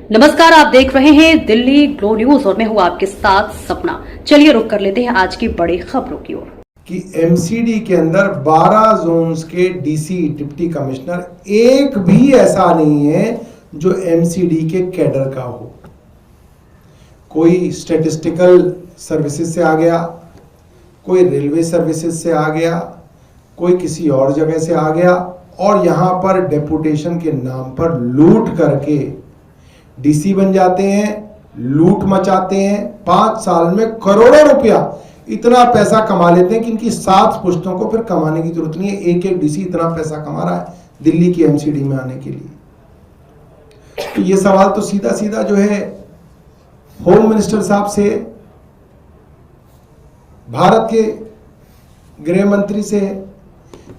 नमस्कार, आप देख रहे हैं दिल्ली ग्लो न्यूज और मैं हूं आपके साथ सपना। चलिए रुक कर लेते हैं आज की बड़ी खबरों की ओर। कि एमसीडी के अंदर 12 जोन्स के डीसी डिप्टी कमिश्नर एक भी ऐसा नहीं है जो एमसीडी के कैडर का हो। कोई स्टैटिस्टिकल सर्विसेज से आ गया, कोई रेलवे सर्विसेज से आ गया, कोई किसी और जगह से आ गया और यहां पर डेपुटेशन के नाम पर लूट करके डीसी बन जाते हैं, लूट मचाते हैं। 5 साल में करोड़ों रुपया इतना पैसा कमा लेते हैं कि इनकी 7 पुश्तों को फिर कमाने की जरूरत नहीं है। एक एक डीसी इतना पैसा कमा रहा है दिल्ली की एमसीडी में आने के लिए। तो ये सवाल तो सीधा सीधा जो है होम मिनिस्टर साहब से, भारत के गृह मंत्री से है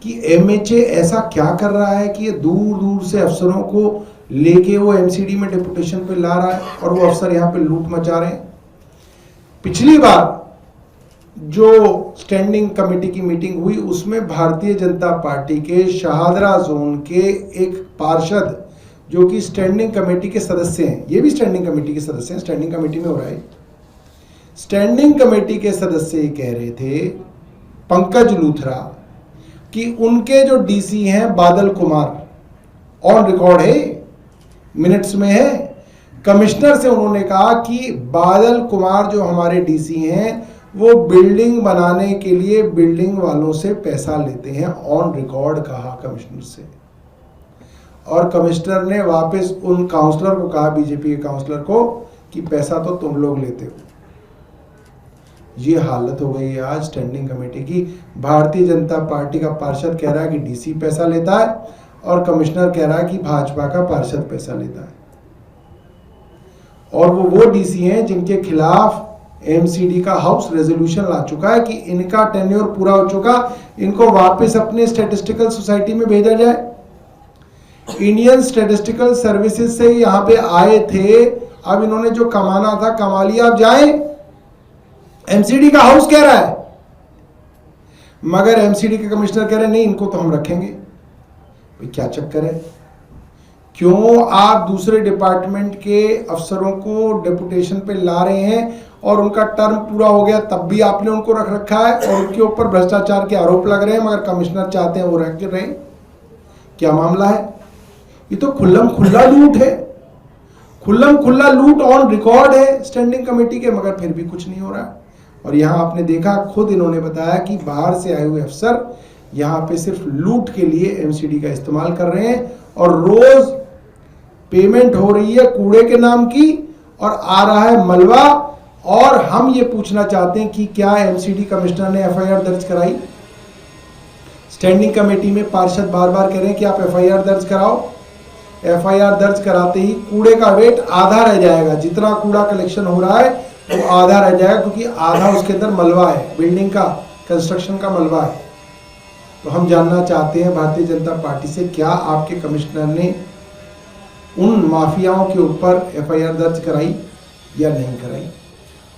कि एमएचए ऐसा क्या कर रहा है कि ये दूर दूर से अफसरों को लेके वो एमसीडी में डेपुटेशन पे ला रहा है और वो अफसर यहाँ पे लूट मचा रहे हैं। पिछली बार जो स्टैंडिंग कमेटी की मीटिंग हुई उसमें भारतीय जनता पार्टी के शाहदरा जोन के एक पार्षद जो कि स्टैंडिंग कमेटी के सदस्य हैं, ये भी स्टैंडिंग कमेटी के सदस्य हैं, स्टैंडिंग कमेटी में हो रहा है। स्टैंडिंग कमेटी के सदस्य ये कह रहे थे, पंकज लूथरा, कि उनके जो डीसी हैं बादल कुमार, ऑन रिकॉर्ड है, मिनट्स में है, कमिश्नर से उन्होंने कहा कि बादल कुमार जो हमारे डीसी हैं वो बिल्डिंग बनाने के लिए बिल्डिंग वालों से पैसा लेते हैं। ऑन रिकॉर्ड कहा कमिश्नर से। और कमिश्नर ने वापस उन काउंसलर को कहा, बीजेपी के काउंसलर को, कि पैसा तो तुम लोग लेते हो। ये हालत हो गई है आज स्टैंडिंग कमेटी की। भारतीय जनता पार्टी का पार्षद कह रहा है कि डीसी पैसा लेता है और कमिश्नर कह रहा है कि भाजपा का पार्षद पैसा लेता है। और वो डीसी हैं जिनके खिलाफ एमसीडी का हाउस रेजोल्यूशन ला चुका है कि इनका टेन्योर पूरा हो चुका, इनको वापस अपने स्टैटिस्टिकल सोसाइटी में भेजा जाए। इंडियन स्टैटिस्टिकल सर्विसेज से यहाँ पे आए थे, अब इन्होंने जो कमाना था कमा लिया, अब जाए। एमसीडी का हाउस कह रहा है, मगर एमसीडी के कमिश्नर कह रहे हैं नहीं, इनको तो हम रखेंगे। भाई क्या चक्कर है? क्यों आप दूसरे डिपार्टमेंट के अफसरों को डेपुटेशन पे ला रहे हैं और उनका टर्म पूरा हो गया तब भी आपने उनको रख रखा है और उनके ऊपर भ्रष्टाचार के आरोप लग रहे हैं, मगर कमिश्नर चाहते हैं वो रख रहे? क्या मामला है? ये तो खुल्लम खुल्ला लूट है, खुल्लम खुल्ला लूट ऑन रिकॉर्ड है स्टैंडिंग कमेटी के, मगर फिर भी कुछ नहीं हो रहा है। और यहाँ आपने देखा, खुद इन्होंने बताया कि बाहर से आए हुए अफसर यहाँ पे सिर्फ लूट के लिए एमसीडी का इस्तेमाल कर रहे हैं और रोज पेमेंट हो रही है कूड़े के नाम की और आ रहा है मलबा। और हम ये पूछना चाहते हैं कि क्या एमसीडी कमिश्नर ने एफआईआर दर्ज कराई? स्टैंडिंग कमेटी में पार्षद बार बार कह रहे हैं कि आप एफआईआर दर्ज कराओ। एफआईआर दर्ज कराते ही कूड़े का वेट आधा रह जाएगा, जितना कूड़ा कलेक्शन हो रहा है वो आधा रह जाएगा, क्योंकि आधा उसके अंदर मलबा है, बिल्डिंग का, कंस्ट्रक्शन का मलबा है। तो हम जानना चाहते हैं भारतीय जनता पार्टी से, क्या आपके कमिश्नर ने उन माफियाओं के ऊपर एफआईआर दर्ज कराई या नहीं कराई?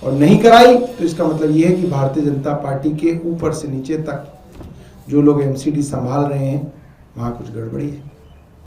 और नहीं कराई तो इसका मतलब यह है कि भारतीय जनता पार्टी के ऊपर से नीचे तक जो लोग एमसीडी संभाल रहे हैं वहाँ कुछ गड़बड़ी है।